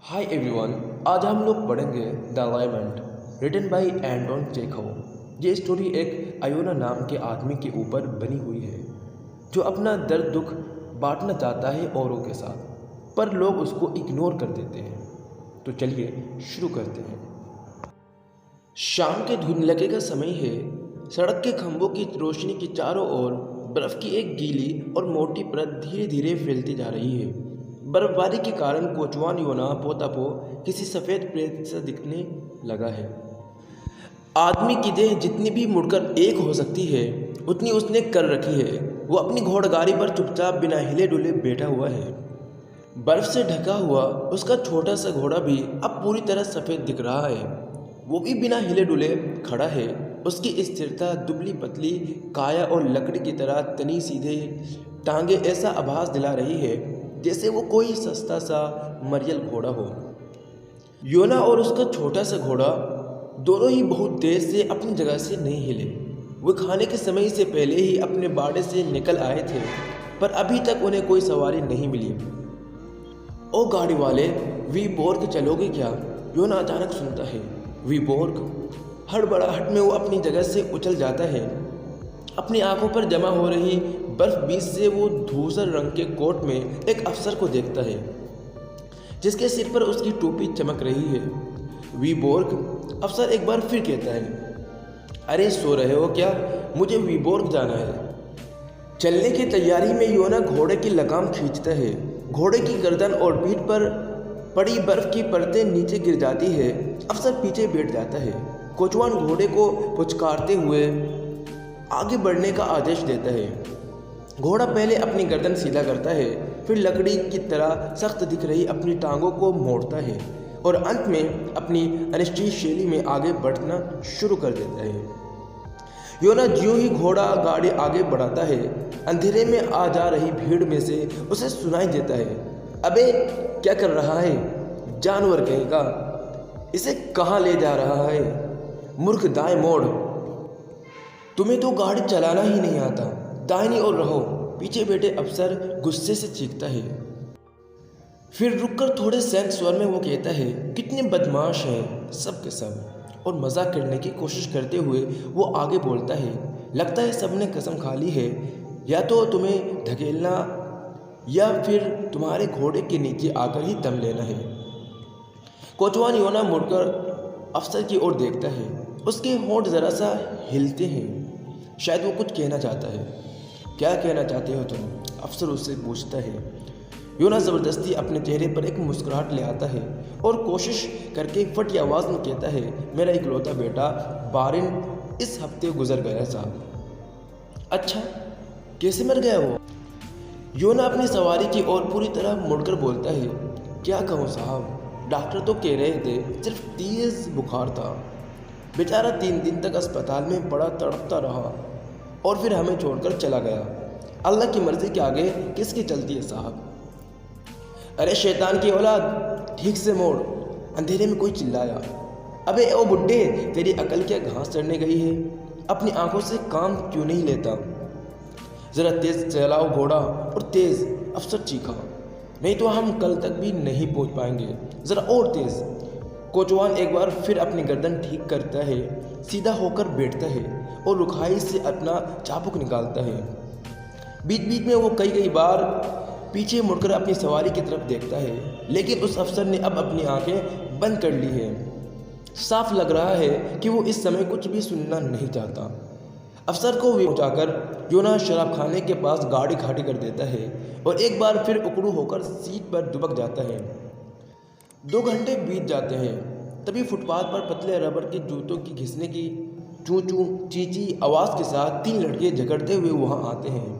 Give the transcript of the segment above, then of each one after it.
Hi everyone, आज हम लोग पढ़ेंगे the lament written by Anton Chekhov. ये स्टोरी एक आयोना नाम के आदमी के ऊपर बनी हुई है जो अपना दर्द दुख बांटना चाहता है औरों के साथ, पर लोग उसको इग्नोर कर देते हैं। तो चलिए शुरू करते हैं। शाम के धुंधलके का समय है। सड़क के खंभों की रोशनी के चारों ओर बर्फ की एक गीली और मोटी परत धीरे धीरे फैलती जा रही है। बर्फबारी के कारण कोचवान योना पोतापो किसी सफ़ेद प्रेत से दिखने लगा है। आदमी की देह जितनी भी मुड़कर एक हो सकती है उतनी उसने कर रखी है। वो अपनी घोड़गाड़ी पर चुपचाप बिना हिले डुले बैठा हुआ है। बर्फ से ढका हुआ उसका छोटा सा घोड़ा भी अब पूरी तरह सफ़ेद दिख रहा है। वो भी बिना हिले डुले खड़ा है। उसकी स्थिरता, दुबली पतली काया और लकड़ी की तरह तनी सीधे टांगे ऐसा आभास दिला रही है जैसे वो कोई सस्ता सा मरियल घोड़ा हो। योना और उसका छोटा सा घोड़ा दोनों ही बहुत देर से अपनी जगह से नहीं हिले। वो खाने के समय से पहले ही अपने बाड़े से निकल आए थे, पर अभी तक उन्हें कोई सवारी नहीं मिली। ओ गाड़ी वाले, वी बोर्ग चलोगे क्या? योना अचानक सुनता है। वी बोर्ग। हड़बड़ाहट में वो अपनी जगह से उछल जाता है। अपनी आंखों पर जमा हो रही बर्फ बीच से वो धूसर रंग के कोट में एक अफसर को देखता है जिसके सिर पर उसकी टोपी चमक रही है। वी बोर्ग। अफसर एक बार फिर कहता है, अरे सो रहे हो क्या? मुझे वी बोर्ग जाना है। चलने की तैयारी में योना घोड़े की लगाम खींचता है। घोड़े की गर्दन और पीठ पर पड़ी बर्फ की परतें नीचे गिर जाती है। अफसर पीछे बैठ जाता है। कोचवान घोड़े को पुचकारते हुए आगे बढ़ने का आदेश देता है। घोड़ा पहले अपनी गर्दन सीधा करता है, फिर लकड़ी की तरह सख्त दिख रही अपनी टांगों को मोड़ता है और अंत में अपनी अनिश्चित शैली में आगे बढ़ना शुरू कर देता है। योना ज्यों ही घोड़ा गाड़ी आगे बढ़ाता है, अंधेरे में आ जा रही भीड़ में से उसे सुनाई देता है, अबे क्या कर रहा है? जानवर कहेगा, इसे कहाँ ले जा रहा है? मूर्ख, दाएं मोड़। तुम्हें तो गाड़ी चलाना ही नहीं आता, दाहिनी ओर रहो। पीछे बैठे अफसर गुस्से से चीखता है। फिर रुककर थोड़े सैंत स्वर में वो कहता है, कितने बदमाश हैं सब के सब। और मजाक करने की कोशिश करते हुए वो आगे बोलता है, लगता है सबने कसम खा ली है, या तो तुम्हें धकेलना या फिर तुम्हारे घोड़े के नीचे आकर ही दम लेना है। कोचवान योना मुड़कर अफसर की ओर देखता है। उसके होंठ जरा सा हिलते हैं, शायद वो कुछ कहना चाहता है। क्या कहना चाहते हो तुम? अफसर उससे पूछता है। योना ज़बरदस्ती अपने चेहरे पर एक मुस्कुराहट ले आता है और कोशिश करके फटी आवाज़ में कहता है, मेरा इकलौता बेटा बारिन इस हफ्ते गुजर गया साहब। अच्छा, कैसे मर गया वो? योना अपनी सवारी की ओर पूरी तरह मुड़कर बोलता है, क्या कहूँ साहब, डॉक्टर तो कह रहे थे सिर्फ तेज़ बुखार था। बेचारा 3 दिन तक अस्पताल में बड़ा तड़पता रहा और फिर हमें छोड़कर चला गया। अल्लाह की मर्ज़ी के आगे किसकी चलती है साहब? अरे शैतान की औलाद, ठीक से मोड़। अंधेरे में कोई चिल्लाया। अबे ओ बुड्ढे, तेरी अकल क्या घास चढ़ने गई है? अपनी आंखों से काम क्यों नहीं लेता? ज़रा तेज़ चलाओ घोड़ा, और तेज़। अफसर चीखा, नहीं तो हम कल तक भी नहीं पहुंच पाएंगे। ज़रा और तेज़। कोचवान एक बार फिर अपनी गर्दन ठीक करता है, सीधा होकर बैठता है और रुखाई से अपना चाबुक निकालता है। बीच बीच में वो कई बार पीछे मुड़कर अपनी सवारी की तरफ देखता है, लेकिन उस अफसर ने अब अपनी आंखें बंद कर ली है। साफ लग रहा है कि वो इस समय कुछ भी सुनना नहीं चाहता। अफसर को पहुंचाकर योना शराब खाने के पास गाड़ी खाड़ी कर देता है और एक बार फिर उकड़ू होकर सीट पर दुबक जाता है। 2 घंटे बीत जाते हैं। तभी फुटपाथ पर पतले रबर के जूतों की घिसने की चूं चूं चींची आवाज़ के साथ 3 लड़के झगड़ते हुए वहां आते हैं।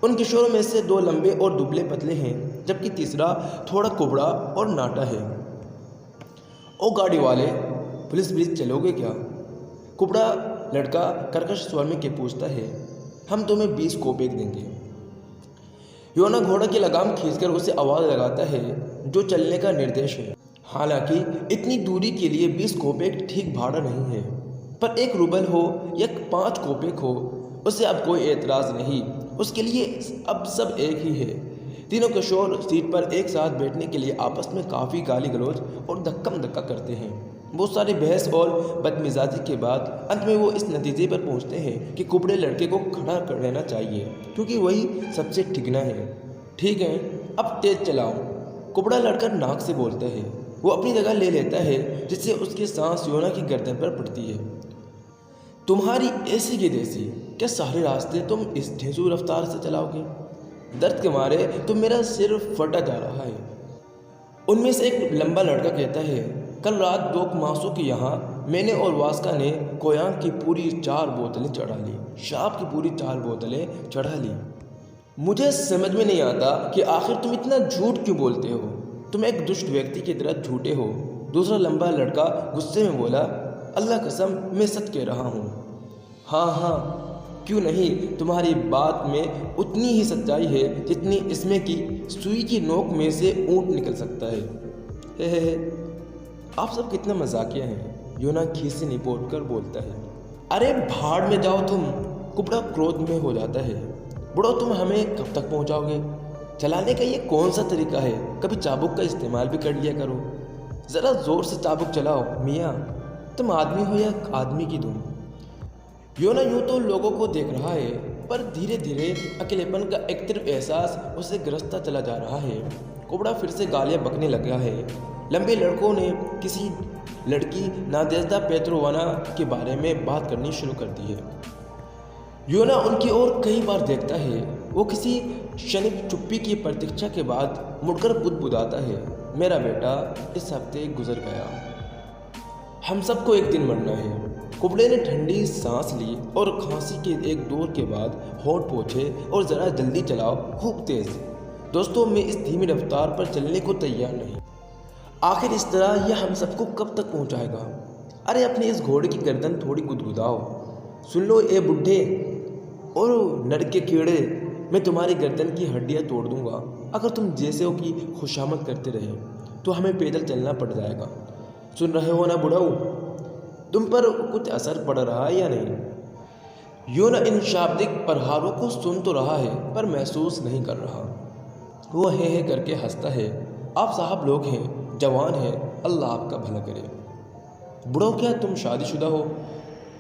उन किशोरों में से 2 लंबे और दुबले पतले हैं, जबकि तीसरा थोड़ा कुबड़ा और नाटा है। ओ गाड़ी वाले, पुलिस ब्रिज चलोगे क्या? कुबड़ा लड़का कर्कश स्वर में के पूछता है। हम तुम्हें 20 कोपेक देंगे। योना घोड़ा की लगाम खींचकर उसे आवाज़ लगाता है, जो चलने का निर्देश है। हालांकि इतनी दूरी के लिए 20 कोपेक ठीक भाड़ा नहीं है, पर 1 रूबल हो या 5 कोपेक हो, उसे अब कोई एतराज़ नहीं। उसके लिए अब सब एक ही है। तीनों किशोर सीट पर एक साथ बैठने के लिए आपस में काफ़ी गाली गलौज और धक्कम धक्का करते हैं। बहुत सारी बहस और बदमिजाजी के बाद अंत में वो इस नतीजे पर पहुंचते हैं कि कुबड़े लड़के को खड़ा कर लेना चाहिए, क्योंकि वही सबसे ठिकना है। ठीक है, अब तेज चलाओ, कुबड़ा लड़का नाक से बोलता है। वो अपनी जगह ले लेता है, जिससे उसकी सांस योना की गर्दन पर पड़ती है। तुम्हारी ऐसी की देसी, क्या सारे रास्ते तुम इस ढेंसू रफ्तार से चलाओगे? दर्द के मारे तो मेरा सिर फटा जा रहा है। उनमें से एक लंबा लड़का कहता है, कल रात 2 मासों के यहाँ मैंने और वास्का ने कोयांग की पूरी 4 बोतलें चढ़ा ली, शराब की पूरी 4 बोतलें चढ़ा ली। मुझे समझ में नहीं आता कि आखिर तुम इतना झूठ क्यों बोलते हो? तुम एक दुष्ट व्यक्ति की तरह झूठे हो। दूसरा लंबा लड़का गुस्से में बोला, अल्लाह कसम मैं सच कह रहा हूँ। हाँ, क्यों नहीं, तुम्हारी बात में उतनी ही सच्चाई है जितनी इसमें कि सुई की नोक में से ऊँट निकल सकता है। हे, आप सब कितना मजाकिया हैं, योना खीस से निपोट कर बोलता है। अरे भाड़ में जाओ तुम, कुबड़ा क्रोध में हो जाता है। बुढ़ो, तुम हमें कब तक पहुंचाओगे? चलाने का ये कौन सा तरीका है? कभी चाबुक का इस्तेमाल भी कर लिया करो। ज़रा ज़ोर से चाबुक चलाओ मियाँ, तुम आदमी हो या आदमी की धुन। योना यूँ तो लोगों को देख रहा है, पर धीरे धीरे अकेलेपन का एक तरफ एहसास उसे ग्रसता चला जा रहा है। कुबड़ा फिर से गालियाँ बकने लगा है। लंबे लड़कों ने किसी लड़की नादेज़दा पेट्रोवाना के बारे में बात करनी शुरू कर दी है। योना उनकी ओर कई बार देखता है। वो किसी क्षणिक चुप्पी की प्रतीक्षा के बाद मुड़कर बुदबुदाता है, मेरा बेटा इस हफ्ते गुजर गया, हम सबको एक दिन मरना है। कुबड़े ने ठंडी सांस ली और खांसी के एक दौर के बाद होंठ पोंछे और ज़रा जल्दी चलाओ, खूब तेज़। दोस्तों, मैं इस धीमी रफ्तार पर चलने को तैयार नहीं। आखिर इस तरह यह हम सबको कब तक पहुंचाएगा? अरे अपने इस घोड़े की गर्दन थोड़ी गुदगुदाओ। सुन लो ए बुढ़े और नर के कीड़े, मैं तुम्हारी गर्दन की हड्डियां तोड़ दूंगा अगर तुम जैसे हो कि खुशामद करते रहे तो हमें पैदल चलना पड़ जाएगा। सुन रहे हो ना बुढ़ाऊ, तुम पर कुछ असर पड़ रहा है या नहीं? योना इन शाब्दिक प्रहारों को सुन तो रहा है पर महसूस नहीं कर रहा। वो हे करके हंसता है। आप साहब लोग हैं, जवान हैं, अल्लाह आपका भला करे। बुढ़ो, क्या तुम शादीशुदा हो?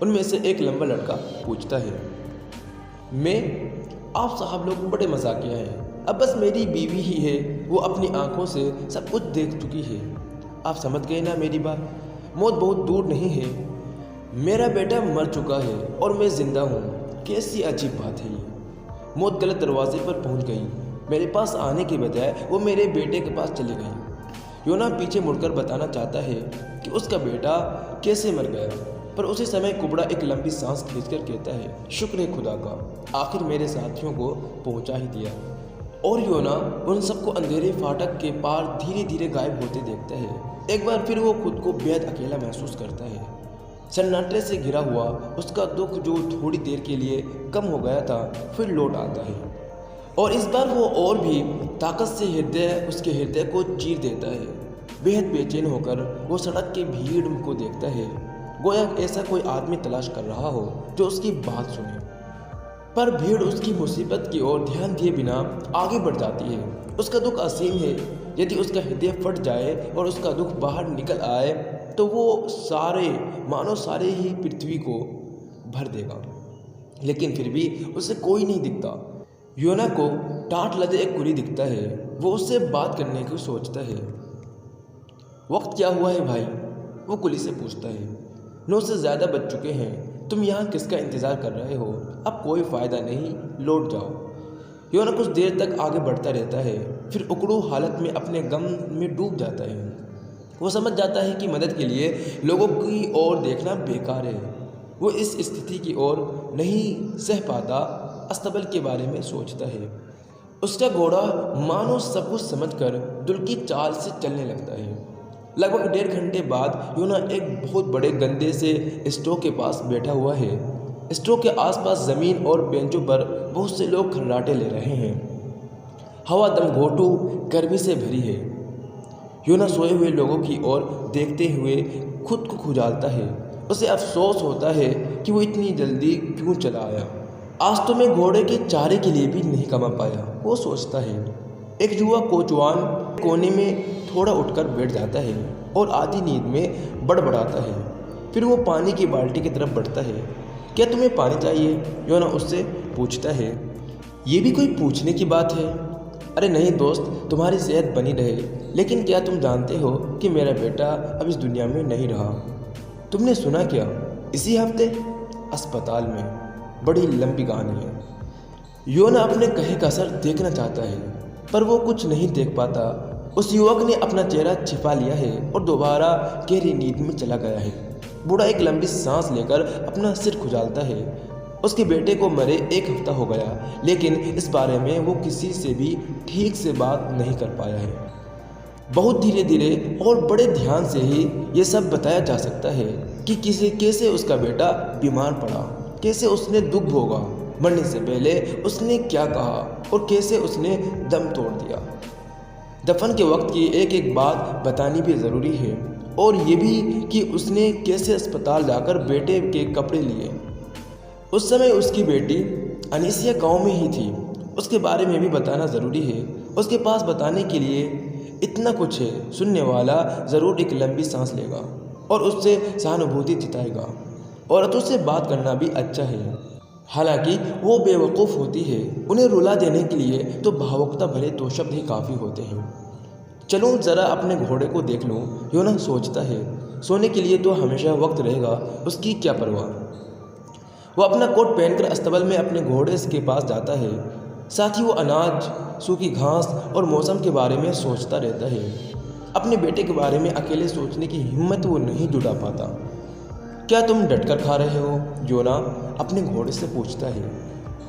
उनमें से एक लंबा लड़का पूछता है। मैं? आप साहब लोग बड़े मजाकिया हैं। अब बस मेरी बीवी ही है, वो अपनी आंखों से सब कुछ देख चुकी है। आप समझ गए ना मेरी बात? मौत बहुत दूर नहीं है। मेरा बेटा मर चुका है और मैं जिंदा हूँ। कैसी अजीब बात है ये। मौत गलत दरवाजे पर पहुँच गई। मेरे पास आने के बजाय वो मेरे बेटे के पास चली गई। योना पीछे मुड़कर बताना चाहता है कि उसका बेटा कैसे मर गया, पर उसी समय कुबड़ा एक लंबी सांस खींचकर कहता है, शुक्र है खुदा का, आखिर मेरे साथियों को पहुंचा ही दिया। और योना उन सबको अंधेरे फाटक के पार धीरे धीरे गायब होते देखता है। एक बार फिर वो खुद को बेहद अकेला महसूस करता है। सन्नाटे से घिरा हुआ उसका दुख जो थोड़ी देर के लिए कम हो गया था फिर लौट आता है, और इस बार वो और भी ताकत से उसके हृदय को चीर देता है। बेहद बेचैन होकर वो सड़क की भीड़ को देखता है, गोया ऐसा कोई आदमी तलाश कर रहा हो जो उसकी बात सुने, पर भीड़ उसकी मुसीबत की ओर ध्यान दिए बिना आगे बढ़ जाती है। उसका दुख असीम है। यदि उसका हृदय फट जाए और उसका दुख बाहर निकल आए तो वो मानो सारे ही पृथ्वी को भर देगा, लेकिन फिर भी उसे कोई नहीं दिखता। योना को टाट लदे एक कुली दिखता है। वो उससे बात करने की सोचता है। वक्त क्या हुआ है भाई? वो कुली से पूछता है। 9 से ज़्यादा बज चुके हैं, तुम यहाँ किसका इंतज़ार कर रहे हो? अब कोई फ़ायदा नहीं, लौट जाओ। योना कुछ देर तक आगे बढ़ता रहता है, फिर उकड़ू हालत में अपने गम में डूब जाता है। वो समझ जाता है कि मदद के लिए लोगों की ओर देखना बेकार है। वो इस स्थिति की ओर नहीं सह पाता, अस्तबल के बारे में सोचता है। उसका घोड़ा मानो सब कुछ समझकर दुल की चाल से चलने लगता है। लगभग 1.5 घंटे बाद योना एक बहुत बड़े गंदे से स्टोव के पास बैठा हुआ है। स्टोव के आसपास ज़मीन और बेंचों पर बहुत से लोग खर्राटे ले रहे हैं। हवा दम घोटू गर्मी से भरी है। योना सोए हुए लोगों की ओर देखते हुए खुद को खुजालता है। उसे अफसोस होता है कि वो इतनी जल्दी क्यों चला आया। आज तो मैं घोड़े के चारे के लिए भी नहीं कमा पाया, वो सोचता है। एक युवा कोचवान कोने में थोड़ा उठकर बैठ जाता है और आधी नींद में बड़बड़ाता है। फिर वो पानी की बाल्टी की तरफ बढ़ता है। क्या तुम्हें पानी चाहिए? योना उससे पूछता है। ये भी कोई पूछने की बात है? अरे नहीं दोस्त, तुम्हारी सेहत बनी रहे। लेकिन क्या तुम जानते हो कि मेरा बेटा अब इस दुनिया में नहीं रहा? तुमने सुना क्या? इसी हफ्ते अस्पताल में। बड़ी लंबी कहानी है। योना अपने कहे का असर देखना चाहता है, पर वो कुछ नहीं देख पाता। उस युवक ने अपना चेहरा छिपा लिया है और दोबारा गहरी नींद में चला गया है। बूढ़ा एक लंबी सांस लेकर अपना सिर खुजालता है। उसके बेटे को मरे 1 हफ्ता हो गया, लेकिन इस बारे में वो किसी से भी ठीक से बात नहीं कर पाया है। बहुत धीरे धीरे और बड़े ध्यान से ही ये सब बताया जा सकता है कि कैसे उसका बेटा बीमार पड़ा, कैसे उसने दुख भोगा, मरने से पहले उसने क्या कहा और कैसे उसने दम तोड़ दिया। दफन के वक्त की एक एक बात बतानी भी ज़रूरी है, और ये भी कि उसने कैसे अस्पताल जाकर बेटे के कपड़े लिए। उस समय उसकी बेटी अनीसिया गांव में ही थी। उसके बारे में भी बताना ज़रूरी है। उसके पास बताने के लिए इतना कुछ है। सुनने वाला ज़रूर एक लंबी सांस लेगा और उससे सहानुभूति जताएगा। औरतों से बात करना भी अच्छा है, हालांकि वो बेवकूफ़ होती है। उन्हें रुला देने के लिए तो भावुकता भरे 2 शब्द ही काफ़ी होते हैं। चलूँ ज़रा अपने घोड़े को देख लूँ, योना सोचता है। सोने के लिए तो हमेशा वक्त रहेगा, उसकी क्या परवाह। वो अपना कोट पहनकर अस्तबल में अपने घोड़े के पास जाता है। साथ ही वो अनाज, सूखी घास और मौसम के बारे में सोचता रहता है। अपने बेटे के बारे में अकेले सोचने की हिम्मत वो नहीं जुटा पाता। क्या तुम डटकर खा रहे हो? योना अपने घोड़े से पूछता है।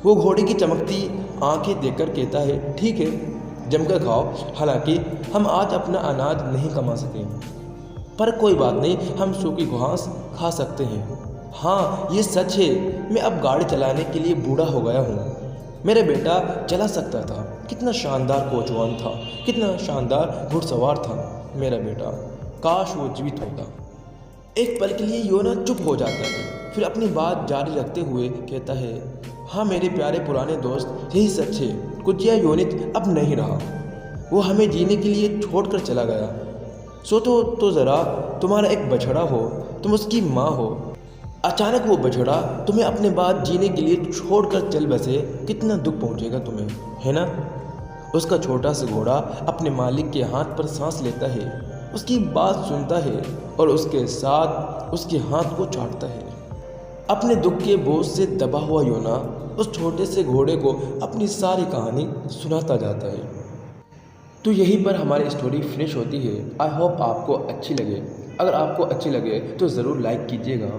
वो घोड़े की चमकती आंखें देखकर कहता है, ठीक है, जमकर खाओ। हालांकि हम आज अपना अनाज नहीं कमा सके, पर कोई बात नहीं, हम सूखी घास खा सकते हैं। हाँ, ये सच है, मैं अब गाड़ी चलाने के लिए बूढ़ा हो गया हूँ। मेरा बेटा चला सकता था। कितना शानदार कोचवान था, कितना शानदार घुड़सवार था मेरा बेटा। काश वो जीवित होता। एक पल के लिए योना चुप हो जाता है, फिर अपनी बात जारी रखते हुए कहता है, हाँ मेरे प्यारे पुराने दोस्त, यही सच है। कुचिया योनित अब नहीं रहा। वो हमें जीने के लिए छोड़कर चला गया। सोचो तो ज़रा, तुम्हारा एक बछड़ा हो, तुम उसकी माँ हो। अचानक वो बछड़ा तुम्हें अपने बाद जीने के लिए छोड़कर चल बसे, कितना दुख पहुंचेगा तुम्हें, है ना? उसका छोटा सा घोड़ा अपने मालिक के हाथ पर सांस लेता है, उसकी बात सुनता है और उसके साथ उसके हाथ को चाटता है। अपने दुख के बोझ से दबा हुआ योना उस छोटे से घोड़े को अपनी सारी कहानी सुनाता जाता है। तो यहीं पर हमारी स्टोरी फिनिश होती है। आई होप आपको अच्छी लगे। अगर आपको अच्छी लगे तो ज़रूर लाइक कीजिएगा,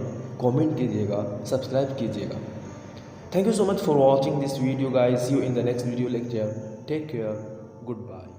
कमेंट कीजिएगा, सब्सक्राइब कीजिएगा। Thank you so much for watching this video guys. See you in the next video lecture. Take care, good bye.